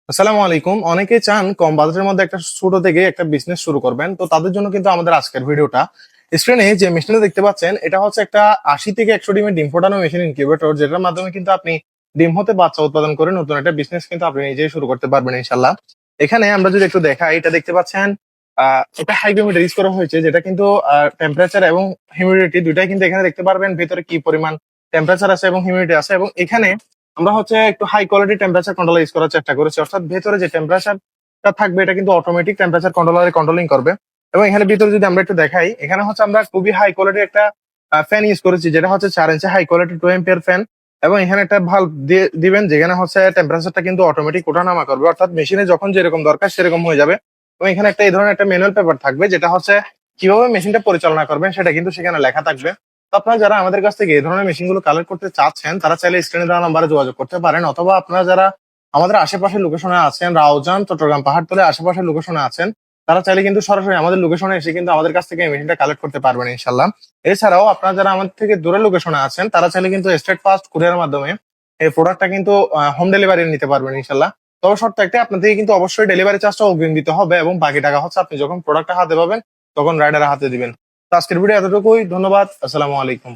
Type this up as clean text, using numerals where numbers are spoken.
আসসালামু আলাইকুম। অনেকে চান কম বাজেটের মধ্যে একটা ছোট থেকে একটা বিজনেস শুরু করবেন, তো তাদের জন্য কিন্তু আমাদের আজকের ভিডিওটা। স্ক্রিনে যে মেশিনটা দেখতে পাচ্ছেন, এটা হচ্ছে একটা 80 থেকে 100 ডিমের ডিম ফোটানো মেশিন ইনকিউবেটর, যেটার মাধ্যমে কিন্তু আপনি ডিম হতে বাচ্চা উৎপাদন করে নতুন একটা বিজনেস কিন্তু আপনি নিজেই শুরু করতে পারবেন ইনশাল্লাহ। এখানে আমরা যদি একটু দেখাই, এটা দেখতে পাচ্ছেন এটা হাইগ্রোমিটার ইউজ করা হয়েছে, যেটা কিন্তু টেম্পারেচার এবং হিউমিডিটি দুইটাই কিন্তু এখানে দেখতে পারবেন ভিতরে কি পরিমাণ টেম্পারেচার আছে এবং হিউমিডিটি আছে। এবং এখানে আমরা হচ্ছে একটু high quality temperature controller use করার চেষ্টা করেছি, অর্থাৎ ভেতরে যে টেম্পারেচারটা থাকবে এটা কিন্তু অটোমেটিক টেম্পারেচার কন্ট্রোলারে কন্ট্রোলিং করবে। এবং এখানে ভিতরে যদি আমরা একটু দেখাই, এখানে হচ্ছে আমরা খুবই হাই কোয়ালিটি একটা ফ্যান ইউজ করেছি, যেটা হচ্ছে 4 ইঞ্চি হাই কোয়ালিটি 2 এম্পিয়ার ফ্যান। এবং এখানে একটা ভাল্ব দিবেন, যেখানে হচ্ছে টেম্পারেচারটা কিন্তু অটোমেটিক ওঠানামা করবে, অর্থাৎ মেশিনে যখন যেরকম দরকার সেরকম হয়ে যাবে। এবং এখানে একটা এই ধরনের একটা ম্যানুয়াল পেপার থাকবে, যেটা হচ্ছে কিভাবে মেশিনটা পরিচালনা করবেন সেটা কিন্তু সেখানে লেখা থাকবে। তো আপনারা যারা আমাদের কাছ থেকে এই ধরনের মেশিন গুলো কালেক্ট করতে চাচ্ছেন, তারা চাইলে স্ক্রিনে দেওয়া নাম্বারে যোগাযোগ করতে পারেন, অথবা আপনারা যারা আমাদের আশেপাশের লোকেশনে আছেন, রাউজান, চট্টগ্রাম, পাহাড়তলী আশেপাশের লোকেশনে আছেন, তারা চাইলে কিন্তু সরাসরি আমাদের লোকেশনে এসে কিন্তু আমাদের কাছ থেকে এই মেশিনটা কালেক্ট করতে পারবেন ইনশাল্লাহ। এছাড়াও আপনারা যারা আমাদের থেকে দূরের লোকেশনে আছেন, তারা চাইলে কিন্তু স্টেট ফাস্ট কুরিয়ারের মাধ্যমে এই প্রোডাক্টটা কিন্তু হোম ডেলিভারি নিতে পারবেন ইনশাল্লাহ। তবে শর্ত একটা, আপনার থেকে কিন্তু অবশ্যই ডেলিভারি চার্জটা অগ্রিম দিতে হবে, এবং বাকি টাকা হচ্ছে আপনি যখন প্রোডাক্টটা হাতে পাবেন তখন রাইডারের হাতে দিবেন। তো আজকের ভিডিও এতটুকুই, ধন্যবাদ, আসসালামু আলাইকুম।